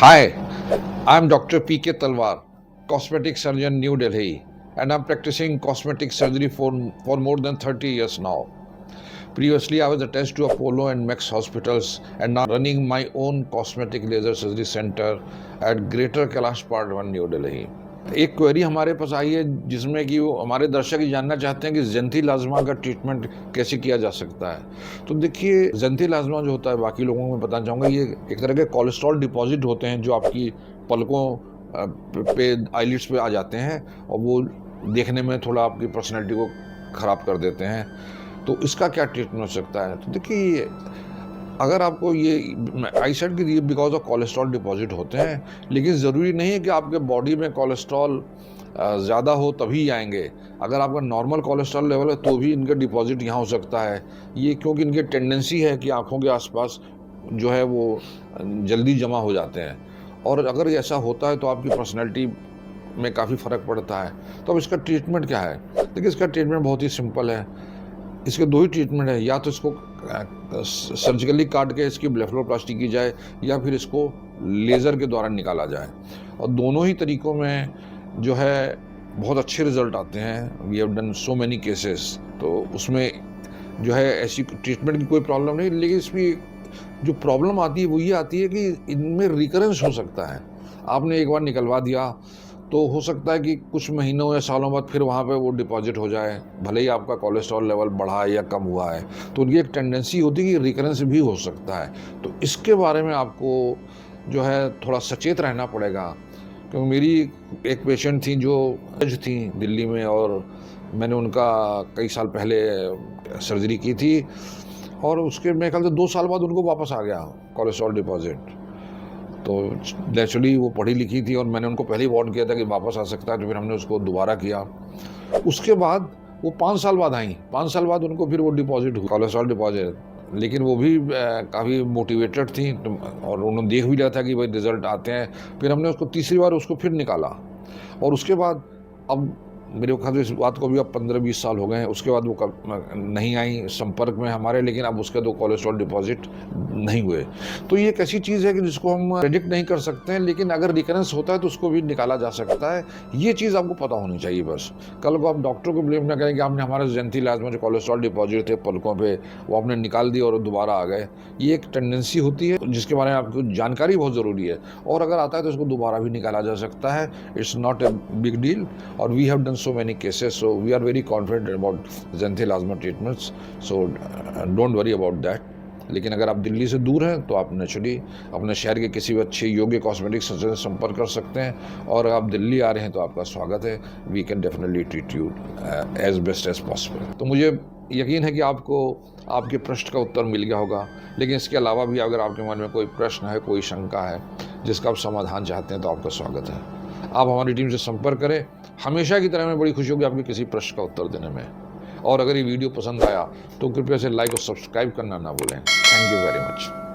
Hi, I'm Dr. P.K. Talwar, cosmetic surgeon, New Delhi, and I'm practicing cosmetic surgery for more than 30 years now. Previously, I was attached to Apollo and Max hospitals and now running my own cosmetic laser surgery center at Greater Kailash Part 1, New Delhi. एक query हमारे पास आई है जिसमें कि वो हमारे दर्शक ये जानना चाहते हैं कि ज़ेंथीलाज़्मा का ट्रीटमेंट कैसे किया जा सकता है। तो देखिए, ज़ेंथीलाज़्मा जो होता है, बाकी लोगों को मैं बताना चाहूँगा, ये एक तरह के कोलेस्ट्रॉल डिपॉजिट होते हैं जो आपकी पलकों पे आईलिड्स पे आ जाते हैं और वो देखने में थोड़ा आपकी पर्सनैलिटी को ख़राब कर देते हैं। तो इसका क्या ट्रीटमेंट हो सकता है? तो देखिए, अगर आपको ये आई सेड कि ये बिकॉज ऑफ कोलेस्ट्रॉल डिपॉजिट होते हैं, लेकिन ज़रूरी नहीं है कि आपके बॉडी में कोलेस्ट्रॉल ज़्यादा हो तभी आएंगे। अगर आपका नॉर्मल कोलेस्ट्रॉल लेवल है तो भी इनका डिपॉजिट यहाँ हो सकता है। ये क्योंकि इनकी टेंडेंसी है कि आँखों के आसपास जो है वो जल्दी जमा हो जाते हैं, और अगर ऐसा होता है तो आपकी पर्सनैलिटी में काफ़ी फ़र्क पड़ता है। तो अब इसका ट्रीटमेंट क्या है? देखिए, इसका ट्रीटमेंट बहुत ही सिंपल है। इसके दो ही ट्रीटमेंट है, या तो इसको सर्जिकली काट के इसकी ब्लेफरोप्लास्टी की जाए या फिर इसको लेज़र के द्वारा निकाला जाए, और दोनों ही तरीक़ों में जो है बहुत अच्छे रिज़ल्ट आते हैं। We have done so many cases, तो उसमें जो है ऐसी ट्रीटमेंट की कोई प्रॉब्लम नहीं। लेकिन इसमें जो प्रॉब्लम आती है वो ये आती है कि इनमें रिकरेंस हो सकता है। आपने एक बार निकलवा दिया तो हो सकता है कि कुछ महीनों या सालों बाद फिर वहाँ पे वो डिपॉजिट हो जाए, भले ही आपका कोलेस्ट्रॉल लेवल बढ़ा है या कम हुआ है। तो उनकी एक टेंडेंसी होती है कि रिकरेंस भी हो सकता है। तो इसके बारे में आपको जो है थोड़ा सचेत रहना पड़ेगा। क्योंकि मेरी एक पेशेंट थी जो एज थी दिल्ली में, और मैंने उनका कई साल पहले सर्जरी की थी, और उसके मेरे ख्याल से 2 साल बाद उनको वापस आ गया कोलेस्ट्रॉल डिपॉजिट। तो नेचुरली वो पढ़ी लिखी थी और मैंने उनको पहले ही वार्न किया था कि वापस आ सकता है, तो फिर हमने उसको दोबारा किया। उसके बाद वो 5 साल बाद आई, 5 साल बाद उनको फिर वो डिपॉजिट हुआ, कोलेस्ट्रॉल डिपॉजिट। लेकिन वो भी काफ़ी मोटिवेटेड थी, और उन्होंने देख भी लिया था कि भाई रिजल्ट आते हैं। फिर हमने उसको तीसरी बार उसको फिर निकाला, और उसके बाद अब मेरे ख्याल से इस बात को भी अब 15-20 साल हो गए हैं। उसके बाद वो नहीं आई संपर्क में हमारे, लेकिन अब उसके 2 कोलेस्ट्रॉल डिपॉजिट नहीं हुए। तो ये एक ऐसी चीज़ है कि जिसको हम प्रेडिक्ट नहीं कर सकते हैं, लेकिन अगर रिकरेंस होता है तो उसको भी निकाला जा सकता है। ये चीज़ आपको पता होनी चाहिए बस। कल को आप डॉक्टर को ब्लेम ना करें कि आपने हमारे ज़ेंथीलाज़्मा जो कोलेस्ट्रॉल डिपॉजिट थे पलकों पे, वो आपने निकाल दिया और दोबारा आ गए। ये एक टेंडेंसी होती है जिसके बारे में आपको जानकारी बहुत ज़रूरी है, और अगर आता है तो इसको दोबारा भी निकाला जा सकता है। It's not a big deal, और we have done so many cases, so we are very confident about xanthelasma treatments, so don't worry about that. लेकिन अगर आप दिल्ली से दूर हैं तो आप नेचुरली अपने शहर के किसी भी अच्छे योग्य कॉस्मेटिक सर्जन से संपर्क कर सकते हैं, और आप दिल्ली आ रहे हैं तो आपका स्वागत है। We can definitely treat you as best as possible. तो मुझे यकीन है कि आपको आपके प्रश्न का उत्तर मिल गया होगा, लेकिन इसके अलावा भी अगर आपके मन में कोई प्रश्न है, कोई शंका है जिसका आप समाधान चाहते हैं, तो आपका स्वागत है। आप हमारी टीम से संपर्क करें। हमेशा की तरह मैं बड़ी खुशी होगी आपके किसी प्रश्न का उत्तर देने में। और अगर ये वीडियो पसंद आया तो कृपया से लाइक और सब्सक्राइब करना ना भूलें। Thank you very much.